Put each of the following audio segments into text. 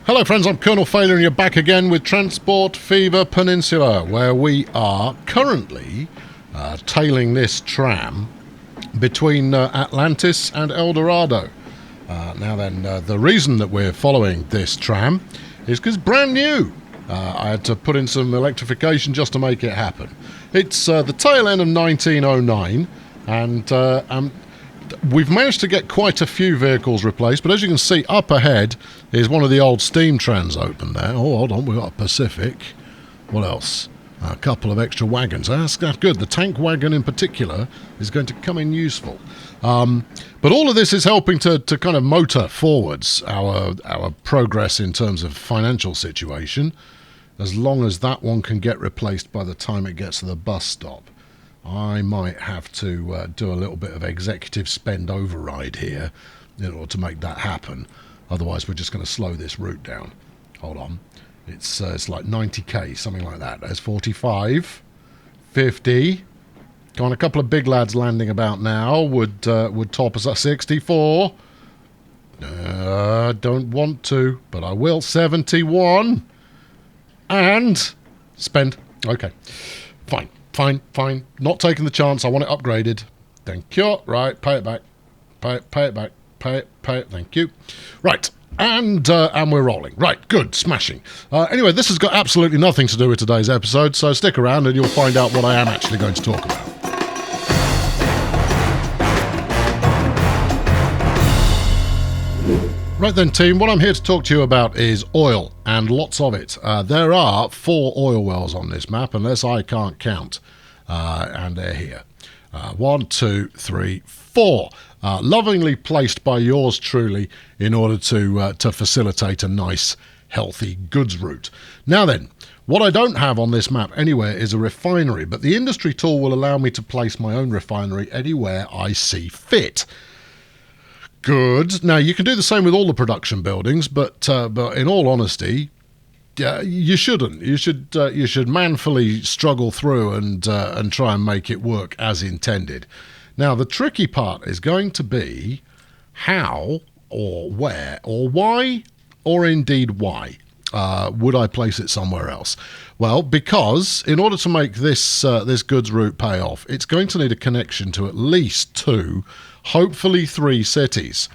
Hello friends, I'm Colonel Failure and you're back again with Transport Fever Peninsula, where we are currently tailing this tram between Atlantis and El Dorado. The reason that we're following this tram is because it's brand new. I had to put in some electrification just to make it happen. It's the tail end of 1909 and we've managed to get quite a few vehicles replaced, but as you can see up ahead is one of the old steam trams open there. Oh, hold on, we've got a Pacific. What else? A couple of extra wagons. That's good. The tank wagon in particular is going to come in useful. But all of this is helping to kind of motor forwards our progress in terms of financial situation, as long as that one can get replaced by the time it gets to the bus stop. I might have to do a little bit of executive spend override here in order to make that happen. Otherwise, we're just going to slow this route down. Hold on. It's like 90k, something like that. There's 45, 50. Got a couple of big lads landing about now. Would top us at 64. Don't want to, but I will. 71. And spend. Okay. Fine. Not taking the chance. I want it upgraded. Thank you. Right, pay it back. Pay it back. Pay it. Thank you. Right, and we're rolling. Right, good, smashing. Anyway, this has got absolutely nothing to do with today's episode, so stick around and you'll find out what I am actually going to talk about. Right then, team, what I'm here to talk to you about is oil, and lots of it. There are 4 oil wells on this map, unless I can't count, and they're here. 1, 2, 3, 4. Lovingly placed by yours truly in order to facilitate a nice, healthy goods route. Now then, what I don't have on this map anywhere is a refinery, but the industry tool will allow me to place my own refinery anywhere I see fit. Good. Now, you can do the same with all the production buildings, but in all honesty, you shouldn't. You should manfully struggle through and try and make it work as intended. Now, the tricky part is going to be how or where or why, or indeed why, would I place it somewhere else? Well, because in order to make this goods route pay off, it's going to need a connection to at least 2, hopefully 3 cities.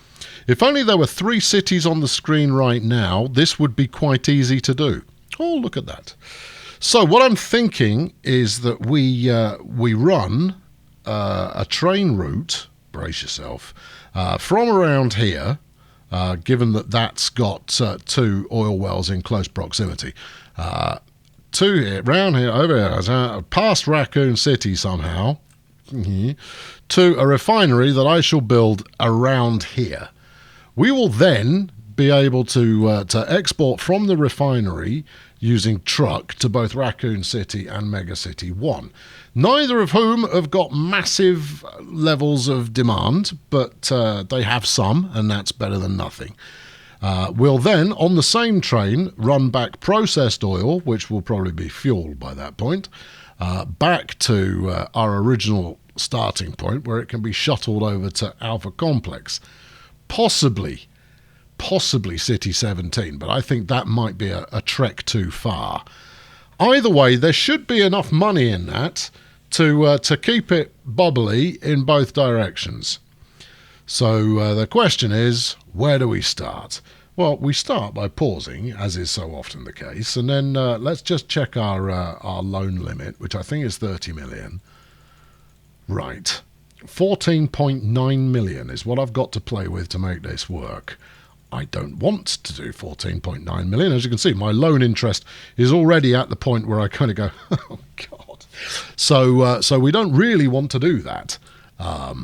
If only there were 3 cities on the screen right now, this would be quite easy to do. Oh, look at that. So what I'm thinking is that we run a train route, brace yourself, from around here, given that that's got 2 oil wells in close proximity. 2 here, round here, over here, past Raccoon City somehow, to a refinery that I shall build around here. We will then be able to export from the refinery using truck to both Raccoon City and Mega City 1, neither of whom have got massive levels of demand, but they have some, and that's better than nothing. We'll then, on the same train, run back processed oil, which will probably be fueled by that point, back to our original starting point, where it can be shuttled over to Alpha Complex. Possibly City 17, but I think that might be a trek too far. Either way, there should be enough money in that to keep it bubbly in both directions. So the question is, where do we start? Well, we start by pausing, as is so often the case, and then let's just check our loan limit, which I think is 30 million. Right. 14.9 million is what I've got to play with to make this work. I don't want to do 14.9 million. As you can see, my loan interest is already at the point where I kind of go, oh, God. So we don't really want to do that. But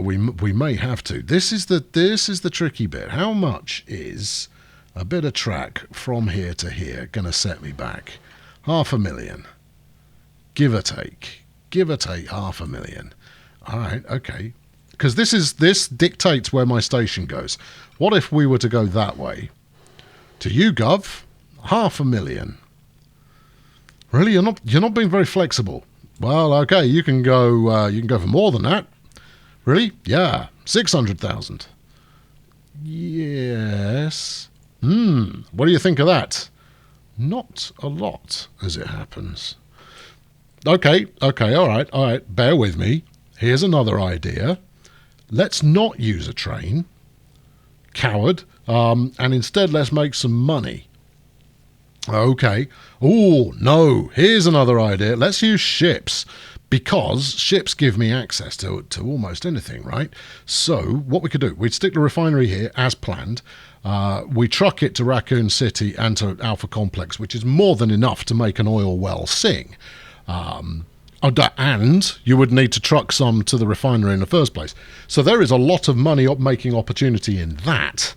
we may have to. This is the tricky bit. How much is a bit of track from here to here going to set me back? 500,000. Give or take 500,000. All right, okay. Because this dictates where my station goes. What if we were to go that way? To YouGov, 500,000. Really, you're not being very flexible. Well, okay, you can go for more than that. Really? Yeah, 600,000. Yes. What do you think of that? Not a lot, as it happens. Okay, all right. Bear with me. Here's another idea. Let's not use a train. Coward. And instead let's make some money. Okay. Oh, no. Here's another idea. Let's use ships. Because ships give me access to almost anything, right? So what we could do, we'd stick the refinery here as planned. We truck it to Raccoon City and to Alpha Complex, which is more than enough to make an oil well sing. And you would need to truck some to the refinery in the first place. So there is a lot of money making opportunity in that.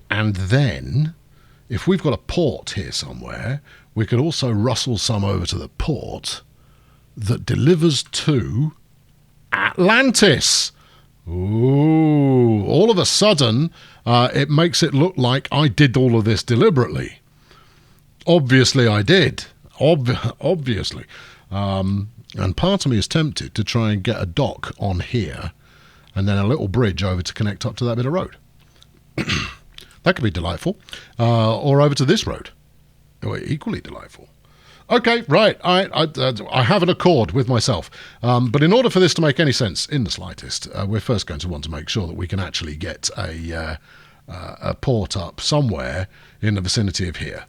And then, if we've got a port here somewhere, we could also rustle some over to the port that delivers to Atlantis. Ooh, all of a sudden, it makes it look like I did all of this deliberately. Obviously I did. Obviously. And part of me is tempted to try and get a dock on here and then a little bridge over to connect up to that bit of road. That could be delightful. Or over to this road. Equally delightful. Okay, right. I have an accord with myself. But in order for this to make any sense in the slightest, we're first going to want to make sure that we can actually get a port up somewhere in the vicinity of here.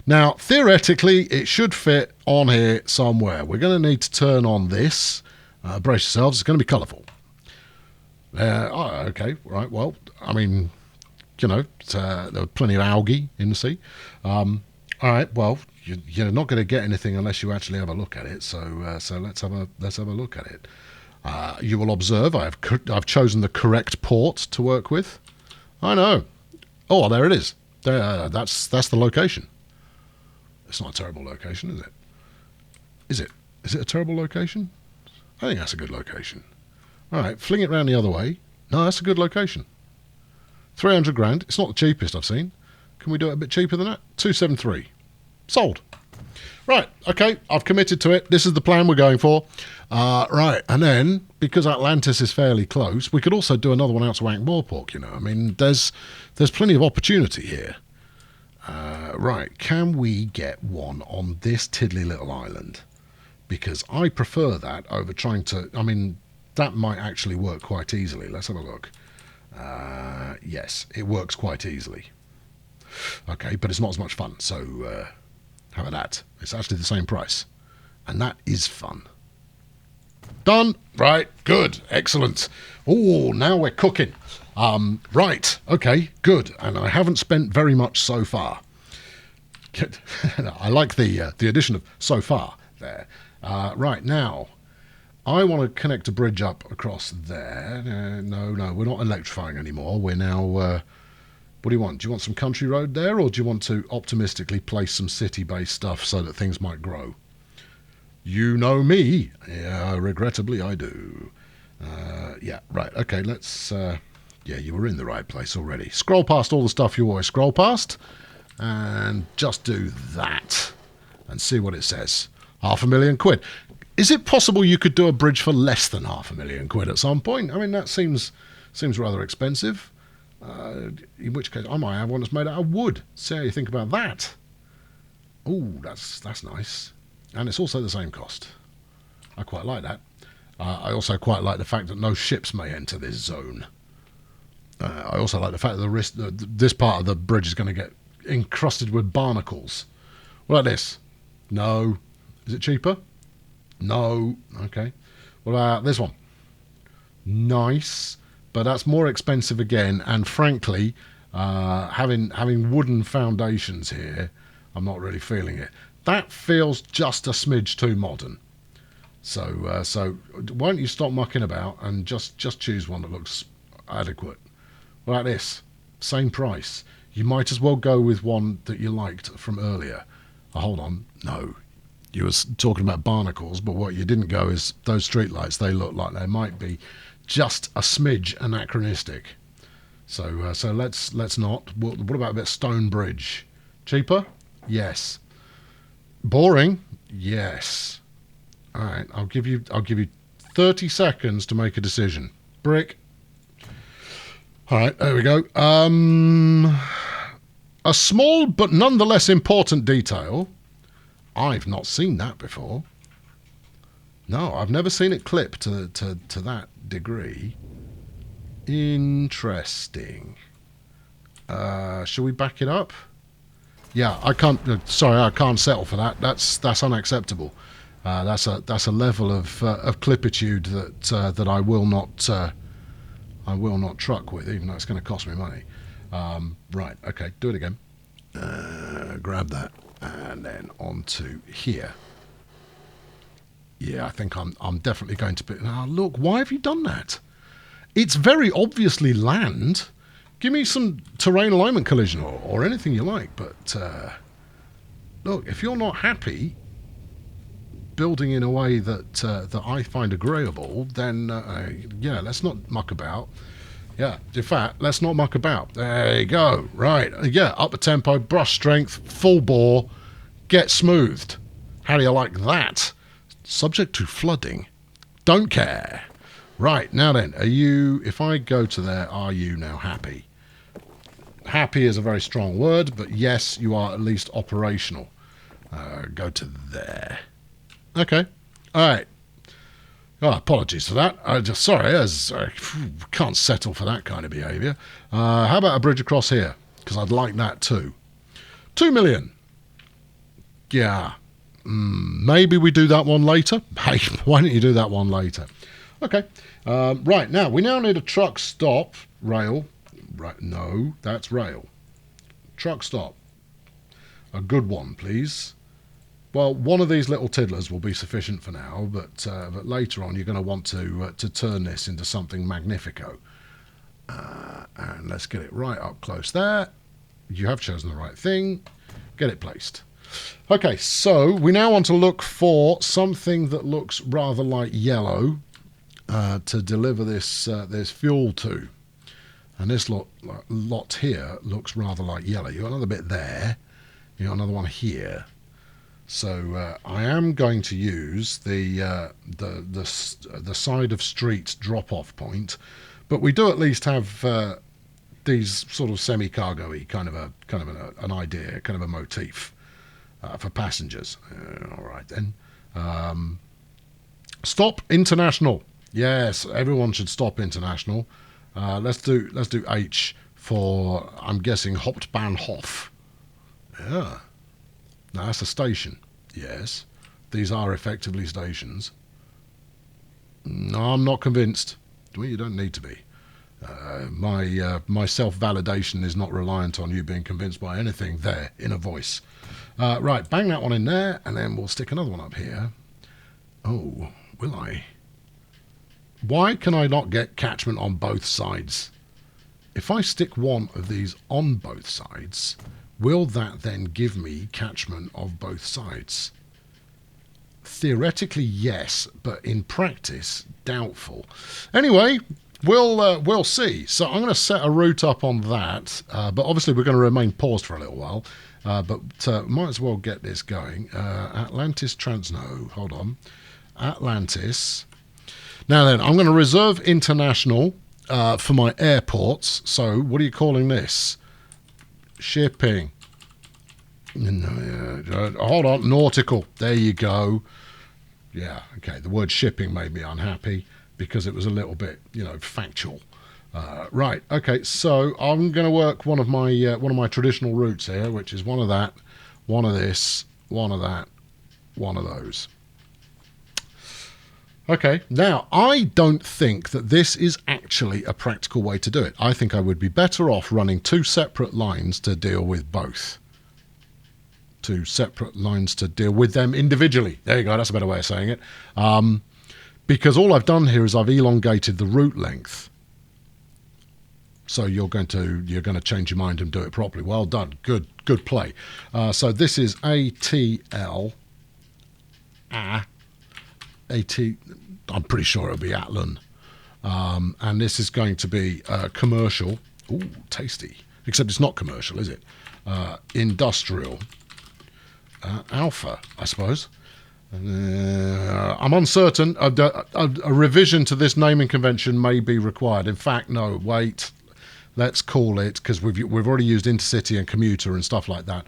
Now, theoretically, it should fit on here somewhere. We're going to need to turn on this. Brace yourselves. It's going to be colourful. Okay, right. Well, I mean, you know, there were plenty of algae in the sea. All right, well, you're not going to get anything unless you actually have a look at it. So let's have a look at it. You will observe I've chosen the correct port to work with. I know. Oh, there it is. That's the location. It's not a terrible location, is it? Is it? Is it a terrible location? I think that's a good location. All right, fling it round the other way. No, that's a good location. 300 grand. It's not the cheapest I've seen. Can we do it a bit cheaper than that? 273. Sold. Right, okay, I've committed to it. This is the plan we're going for. Right, and then, because Atlantis is fairly close, we could also do another one out to Ankh-Morpork, you know. I mean, there's plenty of opportunity here. Right, can we get one on this tiddly little island? Because I prefer that over trying to... I mean, that might actually work quite easily. Let's have a look. Yes, it works quite easily. Okay, but it's not as much fun, so how about that? It's actually the same price. And that is fun. Done. Right, good, excellent. Oh, now we're cooking. Right, okay, good. And I haven't spent very much so far. I like the addition of so far there. Right, now, I want to connect a bridge up across there. No, we're not electrifying anymore. We're now... what do you want? Do you want some country road there, or do you want to optimistically place some city-based stuff so that things might grow? You know me. Yeah, regrettably I do. Yeah, right, okay, let's... yeah, you were in the right place already. Scroll past all the stuff you always scroll past, and just do that, and see what it says. £500,000. Is it possible you could do a bridge for less than £500,000 at some point? I mean, that seems rather expensive. In which case, I might have one that's made out of wood. See how you think about that. Oh, that's nice. And it's also the same cost. I quite like that. I also quite like the fact that no ships may enter this zone. I also like the fact that this part of the bridge is going to get encrusted with barnacles. What about this? No. Is it cheaper? No. Okay. What about this one? Nice. But that's more expensive again, and frankly, having wooden foundations here, I'm not really feeling it. That feels just a smidge too modern. So why don't you stop mucking about and just choose one that looks adequate? What about this? Same price. You might as well go with one that you liked from earlier. Oh, hold on. No. You were talking about barnacles, but what you didn't go is those streetlights. They look like they might be just a smidge anachronistic. So let's not. What about a bit of stone bridge? Cheaper? Yes. Boring? Yes. All right. I'll give you 30 seconds to make a decision. Brick. All right. There we go. A small but nonetheless important detail. I've not seen that before. No, I've never seen it clip to that degree. Interesting. Shall we back it up? Yeah, I can't. Sorry, I can't settle for that. That's unacceptable. That's a level of clipitude that I will not truck with, even though it's going to cost me money. Right. Okay. Do it again. Grab that and then onto here. Yeah, I think I'm definitely going to be. Now, look, why have you done that? It's very obviously land. Give me some terrain alignment collision or anything you like, but look, if you're not happy building in a way that I find agreeable, then yeah, let's not muck about. Yeah, in fact, let's not muck about. There you go. Right, yeah, up the tempo, brush strength, full bore, get smoothed. How do you like that? Subject to flooding. Don't care. Right, now then, are you, if I go to there, are you now happy? Happy is a very strong word, but yes, you are at least operational. Go to there. Okay. All right. Oh, apologies for that. Sorry, I can't settle for that kind of behaviour. How about a bridge across here? Because I'd like that too. 2 million. Yeah. Maybe we do that one later. Hey, why don't you do that one later? Okay. Right, now, we now need a truck stop rail. Right, no, that's rail. Truck stop. A good one, please. Well, one of these little tiddlers will be sufficient for now, but later on you're going to want to turn this into something magnifico. And let's get it right up close there. You have chosen the right thing. Get it placed. Okay, so we now want to look for something that looks rather like yellow to deliver this fuel to. And this lot here looks rather like yellow. You've got another bit there. You've got another one here. So I am going to use the side of street drop-off point, but we do at least have these sort of semi-cargo-y kind of an idea, kind of a motif for passengers. All right then. Stop international. Yes, everyone should stop international. Let's do H for, I'm guessing, Hauptbahnhof. Yeah. Now that's a station. Yes. These are effectively stations. No, I'm not convinced. Well, you don't need to be. My self-validation is not reliant on you being convinced by anything there in a voice. Right, bang that one in there, and then we'll stick another one up here. Oh, will I? Why can I not get catchment on both sides? If I stick one of these on both sides, will that then give me catchment of both sides? Theoretically, yes, but in practice, doubtful. Anyway, we'll see. So I'm going to set a route up on that, but obviously we're going to remain paused for a little while. But might as well get this going. Atlantis no, hold on. Atlantis. Now then, I'm going to reserve international for my airports. So what are you calling this? Shipping. Hold on, nautical. There you go. Yeah, okay. The word shipping made me unhappy because it was a little bit, factual. Right. Okay. So I'm going to work one of my traditional routes here, which is one of that, one of this, one of that, one of those. Okay, now, I don't think that this is actually a practical way to do it. I think I would be better off running two separate lines to deal with both. Two separate lines to deal with them individually. There you go, that's a better way of saying it. Because all I've done here is I've elongated the route length. So you're going to change your mind and do it properly. Well done, good play. So this is ATL. I'm pretty sure it'll be Atlan. And this is going to be commercial. Ooh, tasty. Except it's not commercial, is it? Industrial. Alpha, I suppose. I'm uncertain. A revision to this naming convention may be required. In fact, no, wait. let's call it, because we've already used intercity and commuter and stuff like that.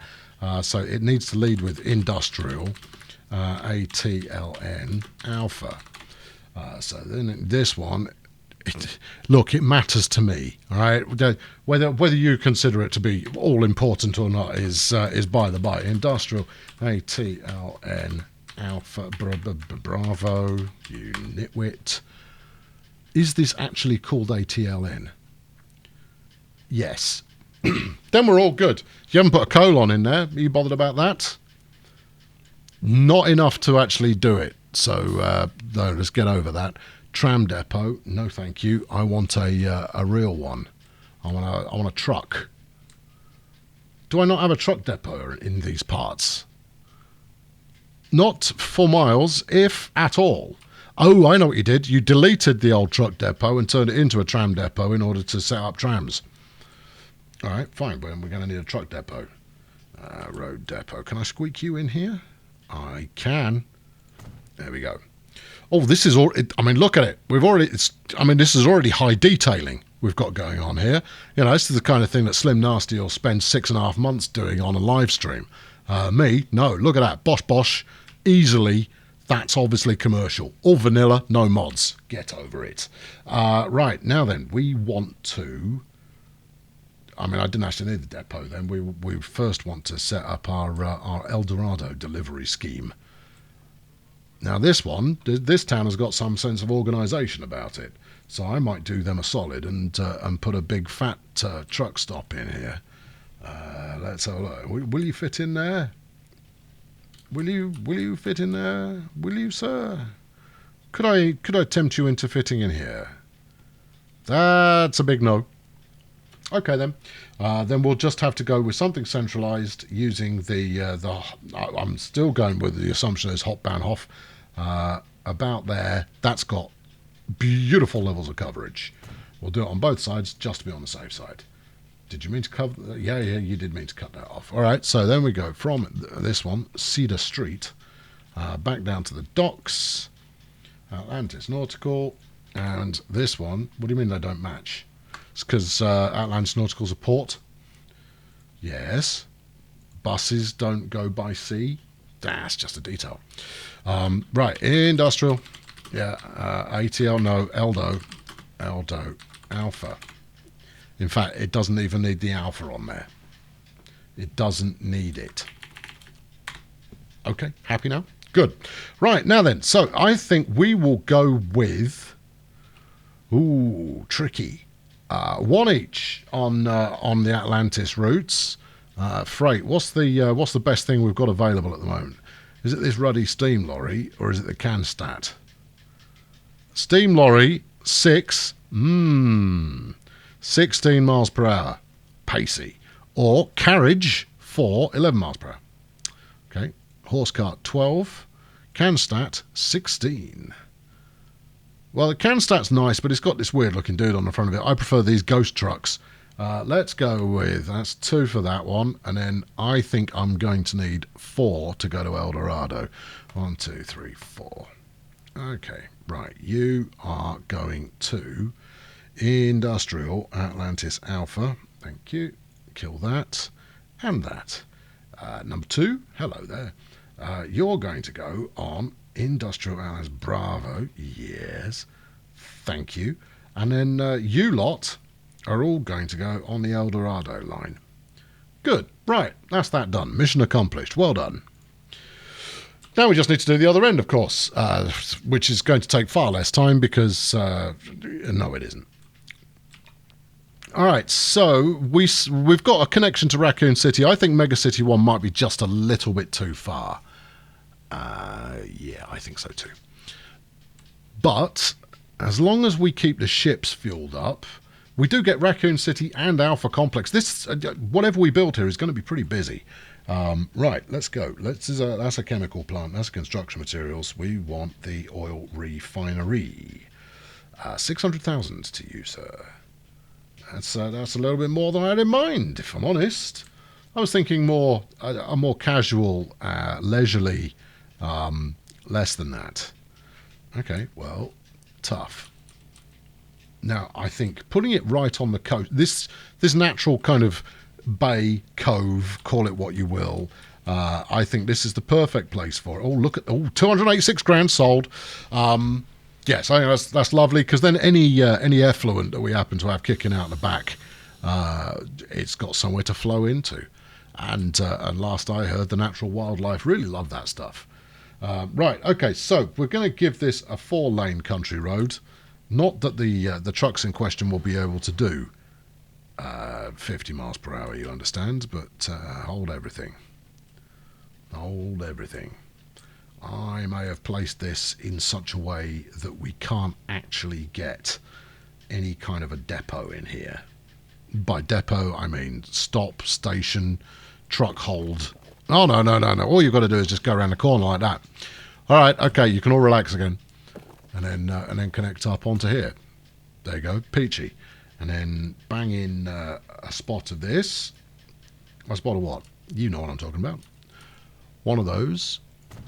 So it needs to lead with industrial, ATLN alpha. So then this one, look, it matters to me. All right, whether you consider it to be all important or not is by the by. Industrial, ATLN alpha, bravo, you nitwit. Is this actually called ATLN? Yes. Then we're all good. You haven't put a colon in there. Are you bothered about that? Not enough to actually do it. So no, let's get over that. Tram depot. No, thank you. I want a real one. I want a truck. Do I not have a truck depot in these parts? Not 4 miles, if at all. Oh, I know what you did. You deleted the old truck depot and turned it into a tram depot in order to set up trams. All right, fine. Well, we're going to need a truck depot. Road depot. Can I squeak you in here? I can. There we go. Oh, this is all. I mean, look at it. This is already high detailing we've got going on here. You know, this is the kind of thing that Slim Nasty will spend 6.5 months doing on a live stream. Me, no. Look at that. Bosh, bosh. Easily. That's obviously commercial. All vanilla, no mods. Get over it. Right, now then, we want to... I mean, I didn't actually need the depot then. We first want to set up our El Dorado delivery scheme. Now this town has got some sense of organisation about it. So I might do them a solid and put a big fat truck stop in here. Let's have a look. Will you fit in there? Will you fit in there? Will you, sir? Could I tempt you into fitting in here? That's a big no. Okay then. Then we'll just have to go with something centralised using the I'm still going with the assumption is Hotbahnhof. About there. That's got beautiful levels of coverage. We'll do it on both sides just to be on the safe side. Did you mean to cover that? Yeah, you did mean to cut that off. All right, so then we go from this one, Cedar Street, back down to the docks, Atlantis Nautical, and this one. What do you mean they don't match? It's because Atlantis Nautical's a port. Yes. Buses don't go by sea. That's just a detail. Right, industrial. Yeah, ATL, no, Eldo, Alpha. In fact, it doesn't even need the alpha on there. It doesn't need it. Okay, happy now? Good. Right, now then, so I think we will go with... Ooh, tricky. One each on the Atlantis routes. Freight, what's the best thing we've got available at the moment? Is it this ruddy steam lorry, or is it the Canstat? Steam lorry, 6. 16 miles per hour, pacey. Or carriage, 4, 11 miles per hour. Okay, horse cart, 12. Canstat, 16. Well, the Canstat's nice, but it's got this weird looking dude on the front of it. I prefer these ghost trucks. Let's go with, that's 2 for that one, and then I think I'm going to need 4 to go to El Dorado. 1, 2, 3, 4. Okay, right, you are going to Industrial Atlantis Alpha. Thank you. Kill that and that. Number 2, hello there. You're going to go on Industrial Atlantis Bravo. Yes, thank you. And then you lot are all going to go on the El Dorado line. Good. Right, that's that done. Mission accomplished. Well done. Now we just need to do the other end, of course, which is going to take far less time because... no, it isn't. All right, so we've got a connection to Raccoon City. I think Mega City 1 might be just a little bit too far. Yeah, I think so too. But as long as we keep the ships fueled up, we do get Raccoon City and Alpha Complex. This whatever we build here is going to be pretty busy. Right, let's go. That's a chemical plant. That's construction materials. We want the oil refinery. 600,000 to you, sir. That's a little bit more than I had in mind, if I'm honest. I was thinking a more casual, leisurely, less than that. Okay, well, tough. Now, I think putting it right on the coast, this natural kind of bay, cove, call it what you will, I think this is the perfect place for it. Oh, look at 286 grand sold. Yes, I think that's lovely, because then any effluent that we happen to have kicking out the back, it's got somewhere to flow into. And last I heard, the natural wildlife really love that stuff. Right, okay, so we're going to give this a 4-lane country road. Not that the trucks in question will be able to do 50 miles per hour, you understand, but hold everything. Hold everything. I may have placed this in such a way that we can't actually get any kind of a depot in here. By depot, I mean stop, station, truck hold. Oh, no. All you've got to do is just go around the corner like that. All right, okay, you can all relax again. And then connect up onto here. There you go, peachy. And then bang in a spot of this. A spot of what? You know what I'm talking about. One of those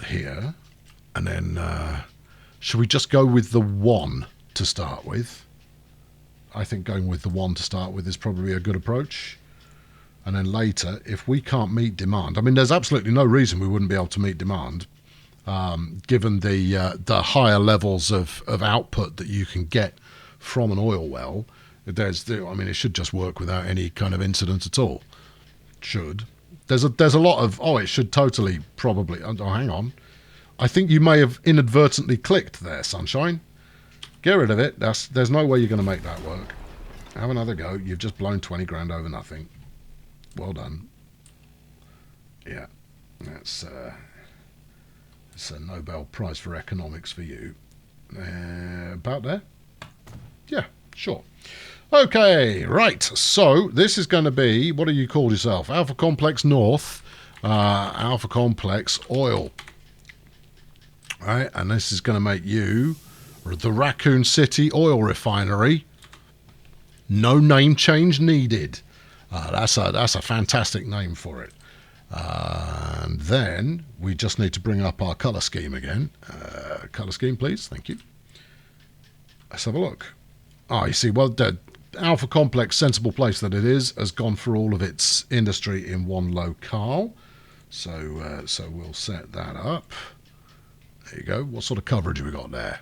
here. And then should we just go with the 1 to start with? I think going with the 1 to start with is probably a good approach. And then later, if we can't meet demand, I mean, there's absolutely no reason we wouldn't be able to meet demand. Given the higher levels of output that you can get from an oil well, it should just work without any kind of incident at all. Should. There's a lot of, it should totally probably, hang on. I think you may have inadvertently clicked there, sunshine. Get rid of it. There's no way you're going to make that work. Have another go. You've just blown 20 grand over nothing. Well done. Yeah, that's... It's a Nobel Prize for Economics for you. About there? Yeah, sure. Okay, right. So this is going to be, what do you call yourself? Alpha Complex North, Alpha Complex Oil. All right, and this is going to make you the Raccoon City Oil Refinery. No name change needed. That's a fantastic name for it. And then we just need to bring up our colour scheme again. Colour scheme, please. Thank you. Let's have a look. You see, well, the Alpha Complex, sensible place that it is, has gone for all of its industry in one locale. So we'll set that up. There you go. What sort of coverage have we got there?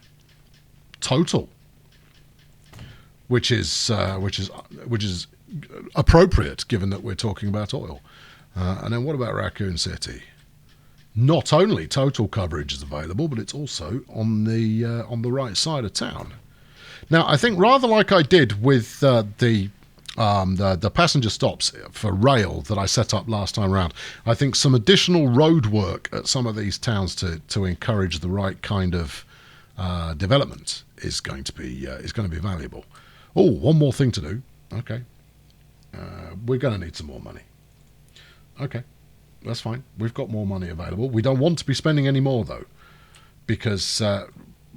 Total. Which is appropriate, given that we're talking about oil. And then what about Raccoon City? Not only total coverage is available, but it's also on the right side of town. Now, I think rather like I did with the passenger stops for rail that I set up last time around, I think some additional road work at some of these towns to encourage the right kind of development is going to be valuable. Oh, one more thing to do. Okay, we're going to need some more money. Okay, that's fine. We've got more money available. We don't want to be spending any more, though, because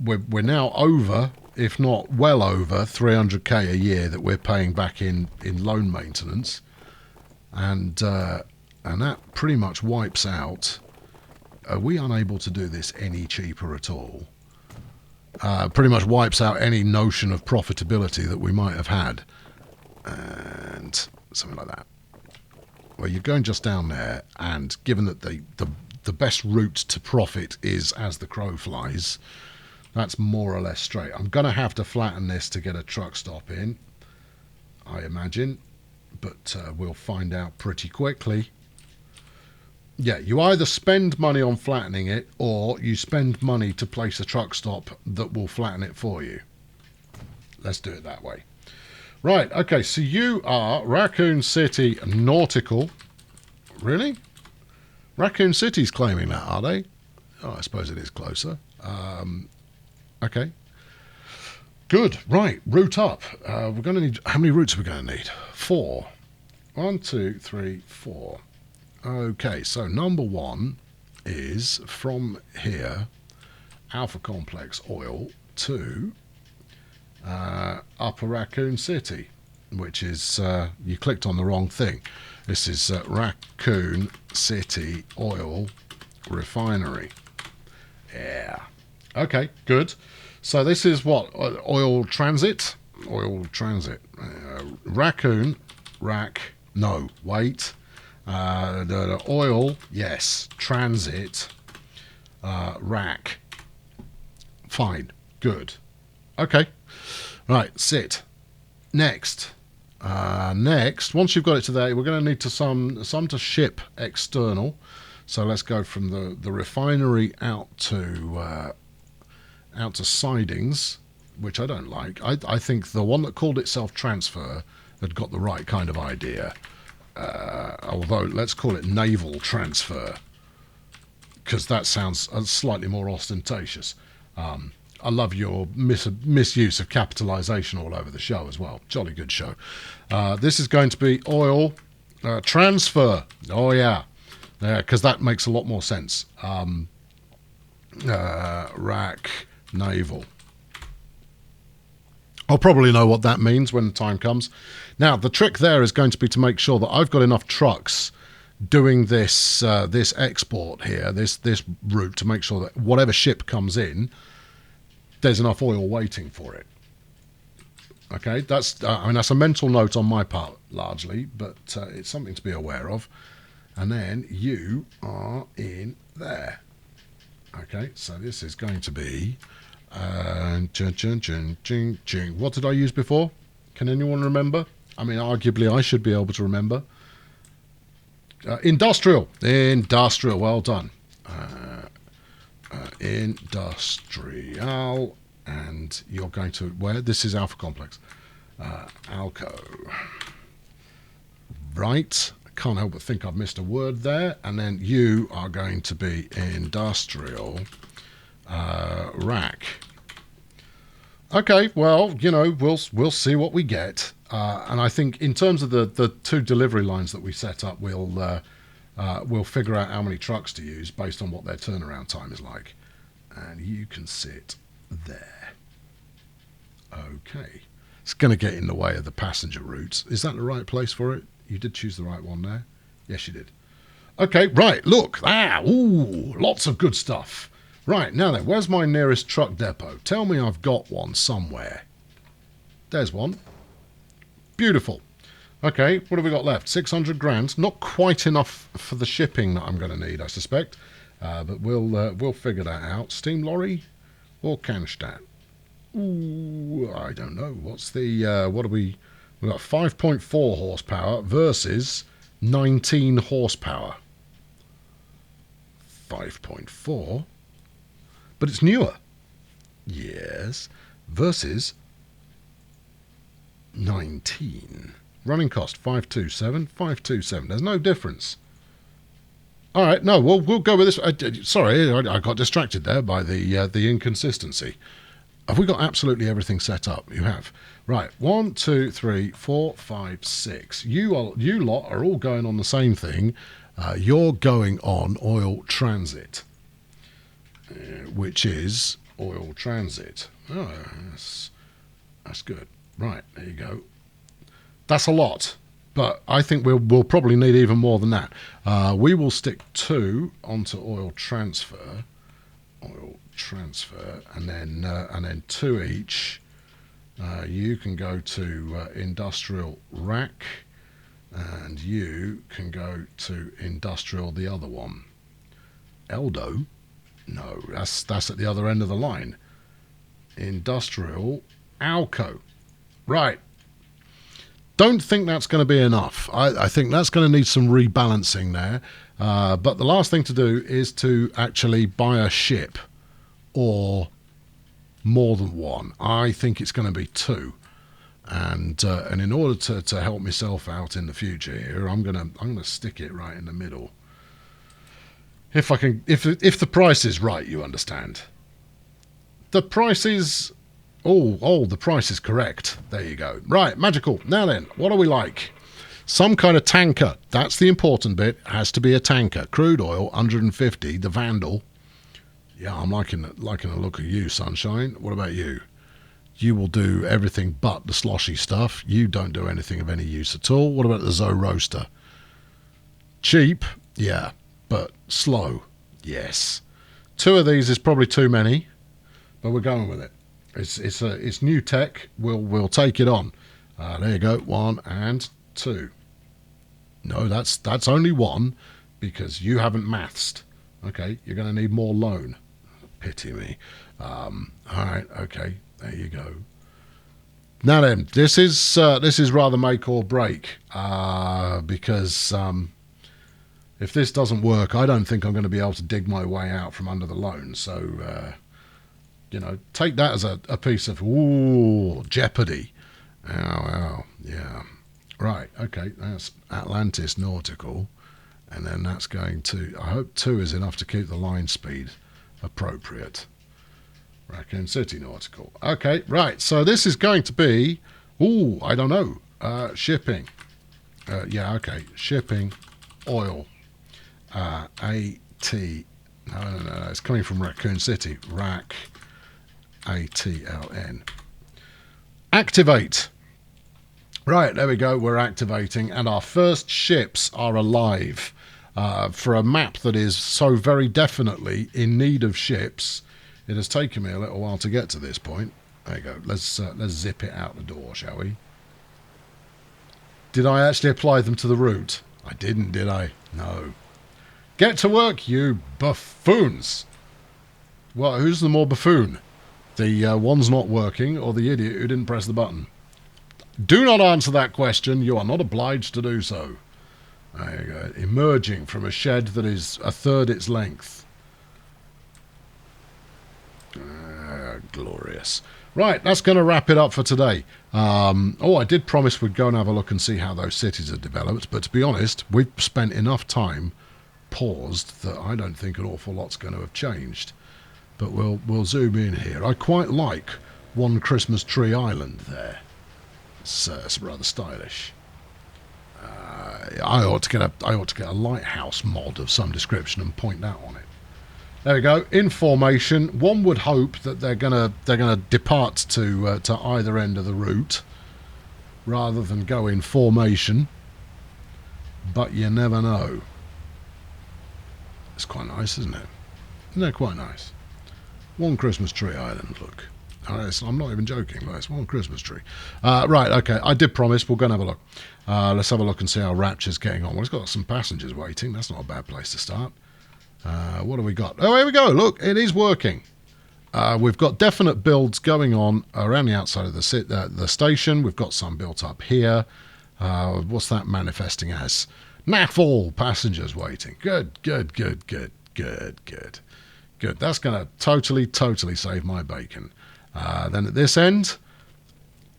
we're now over, if not well over, 300k a year that we're paying back in loan maintenance, and that pretty much wipes out. Are we unable to do this any cheaper at all? Pretty much wipes out any notion of profitability that we might have had, and something like that. Well, you're going just down there, and given that the best route to profit is as the crow flies, that's more or less straight. I'm going to have to flatten this to get a truck stop in, I imagine, but we'll find out pretty quickly. Yeah, you either spend money on flattening it, or you spend money to place a truck stop that will flatten it for you. Let's do it that way. Right, okay, so you are Raccoon City Nautical. Really? Raccoon City's claiming that, are they? Oh, I suppose it is closer. Okay. Good, right, route up. We're going to need, how many routes are we going to need? 4. 1, 2, 3, 4. Okay, so number 1 is from here, Alpha Complex Oil, to Upper Raccoon City, which is, you clicked on the wrong thing. This is Raccoon City Oil Refinery. Yeah. Okay, good. So this is what, oil transit? Oil transit. Raccoon. Rack. No, wait. The oil. Yes. Transit. Rack. Fine. Good. Okay. Right. Sit. Next. Next, once you've got it to there, we're going to need some to ship external. So let's go from the refinery out to sidings, which I don't like. I think the one that called itself transfer had got the right kind of idea. Although let's call it naval transfer, because that sounds slightly more ostentatious. I love your misuse of capitalisation all over the show as well. Jolly good show. This is going to be oil transfer. Oh, yeah. Because that makes a lot more sense. Rack naval. I'll probably know what that means when the time comes. Now, the trick there is going to be to make sure that I've got enough trucks doing this this export here, this route, to make sure that whatever ship comes in, there's enough oil waiting for it. Okay, that's that's a mental note on my part largely, but it's something to be aware of. And then you are in there. Okay, so this is going to be what did I use before? Can anyone remember? I mean, arguably I should be able to remember. Industrial, well done. Industrial, and you're going to where? This is Alpha Complex. Alco. Right. Can't help but think I've missed a word there. And then you are going to be industrial rack. Okay, well, we'll see what we get. And I think in terms of the two delivery lines that we set up, we'll figure out how many trucks to use based on what their turnaround time is like. And you can sit there. Okay. It's going to get in the way of the passenger routes. Is that the right place for it? You did choose the right one there. Yes, you did. Okay, right, look. Ooh, lots of good stuff. Right, now then, where's my nearest truck depot? Tell me I've got one somewhere. There's one. Beautiful. Okay, what have we got left? 600 grand. Not quite enough for the shipping that I'm going to need, I suspect. But we'll figure that out. Steam lorry or Cannstatt? Ooh, I don't know. What's the... what are we... We've got 5.4 horsepower versus 19 horsepower. 5.4. But it's newer. Yes. Versus 19. Running cost 527. 527. There's no difference. All right. No, we'll go with this. Sorry, I got distracted there by the inconsistency. Have we got absolutely everything set up? You have. Right, 1, 2, 3, 4, 5, 6. You lot are all going on the same thing. You're going on oil transit, which is oil transit. Oh, that's good. Right, there you go. That's a lot, but I think we'll probably need even more than that. We will stick 2 onto oil transfer, and then 2 each. You can go to industrial rack, and you can go to industrial the other one. Eldo? No, that's at the other end of the line. Industrial Alco. Right. Don't think that's going to be enough. I think that's going to need some rebalancing there. But the last thing to do is to actually buy a ship, or more than one. I think it's going to be 2, and in order to help myself out in the future here, I'm gonna stick it right in the middle. If I can, if the price is right, you understand. The price is the price is correct. There you go. Right, magical. Now then, what do we like? Some kind of tanker. That's the important bit. It has to be a tanker. Crude oil, 150. The Vandal. Yeah, I'm liking the look of you, Sunshine. What about you? You will do everything but the sloshy stuff. You don't do anything of any use at all. What about the Zoe Roaster? Cheap, yeah, but slow, yes. 2 of these is probably too many, but we're going with it. It's new tech. We'll take it on. There you go. 1 and 2. No, that's only 1 because you haven't mathsed. Okay, you're going to need more loan. Pity me. All right. Okay. There you go. Now then, this is rather make or break because if this doesn't work, I don't think I'm going to be able to dig my way out from under the loan. So, take that as a piece of jeopardy. Ow, yeah. Right, okay, that's Atlantis Nautical. And then that's going to, I hope 2 is enough to keep the line speed appropriate. Raccoon City Nautical. Okay, right, so this is going to be, I don't know, shipping. Yeah, okay, shipping, oil, A-T, no, it's coming from Raccoon City, Rack, A-T-L-N. Activate. Right, there we go, we're activating, and our first ships are alive. For a map that is so very definitely in need of ships, it has taken me a little while to get to this point. There you go, let's zip it out the door, shall we? Did I actually apply them to the route? I didn't, did I? No. Get to work, you buffoons! Well, who's the more buffoon? The one's not working, or the idiot who didn't press the button? Do not answer that question. You are not obliged to do so. There you go. Emerging from a shed that is a third its length. Glorious. Right, that's going to wrap it up for today. I did promise we'd go and have a look and see how those cities are developed, but to be honest, we've spent enough time paused that I don't think an awful lot's going to have changed. But we'll zoom in here. I quite like One Christmas Tree Island there. It's rather stylish. I ought to get a lighthouse mod of some description and point that on it. There we go. In formation, one would hope that they're gonna depart to either end of the route rather than go in formation. But you never know. It's quite nice, isn't it? Isn't that quite nice? One Christmas Tree Island, look. I'm not even joking, look, it's one Christmas tree. Right, okay, I did promise, we'll go and have a look. Let's have a look and see how Rapture's getting on. Well, it's got some passengers waiting, that's not a bad place to start. What have we got? Oh, here we go, look, it is working. We've got definite builds going on around the outside of the station. We've got some built up here. What's that manifesting as? Naffle, passengers waiting. Good. That's going to totally save my bacon. Then at this end,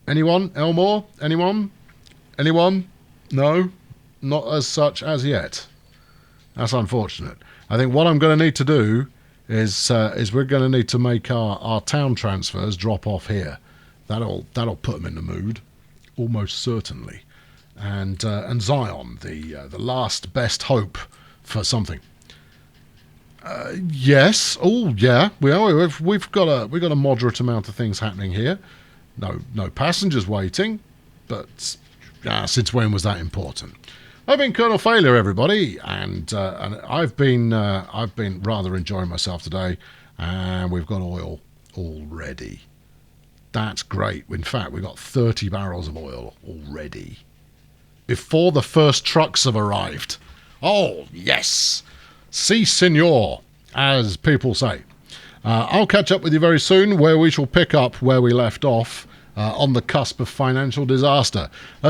anyone? Elmore? Anyone? No? Not as such as yet. That's unfortunate. I think what I'm going to need to do is we're going to need to make our town transfers drop off here. That'll put them in the mood, almost certainly. And Zion, the last best hope for something. Yes. Oh, yeah. We've got a moderate amount of things happening here. No passengers waiting, but since when was that important? I've been Colonel Failure, everybody, and I've been rather enjoying myself today, and we've got oil already. That's great. In fact, we've got 30 barrels of oil already before the first trucks have arrived. Oh, yes. Si, senor, as people say. I'll catch up with you very soon, where we shall pick up where we left off on the cusp of financial disaster.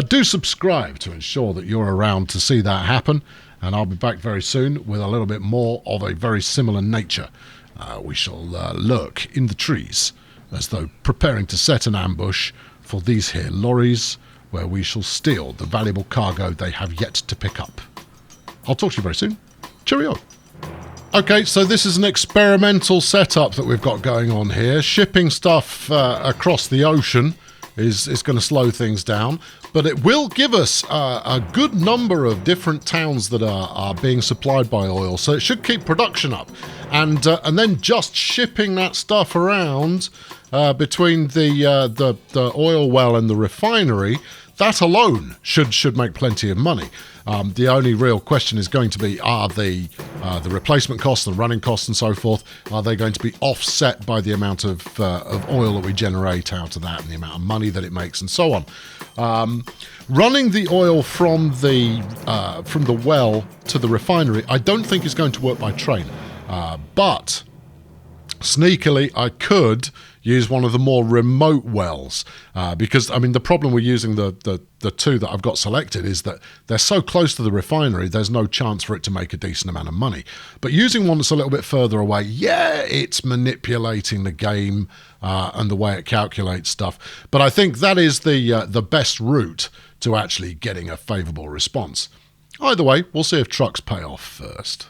Do subscribe to ensure that you're around to see that happen, and I'll be back very soon with a little bit more of a very similar nature. We shall lurk in the trees as though preparing to set an ambush for these here lorries, where we shall steal the valuable cargo they have yet to pick up. I'll talk to you very soon. Cheerio. Okay, so this is an experimental setup that we've got going on here. Shipping stuff across the ocean is going to slow things down, but it will give us a good number of different towns that are being supplied by oil, so it should keep production up. And then just shipping that stuff around between the oil well and the refinery, that alone should make plenty of money. The only real question is going to be, are the replacement costs, the running costs and so forth, are they going to be offset by the amount of oil that we generate out of that and the amount of money that it makes and so on. Running the oil from the well to the refinery, I don't think is going to work by train, but sneakily I could use one of the more remote wells, because I mean the problem with using the two that I've got selected is that they're so close to the refinery there's no chance for it to make a decent amount of money. But using one that's a little bit further away, yeah, it's manipulating the game and the way it calculates stuff, but I think that is the best route to actually getting a favourable response. Either way, we'll see if trucks pay off first.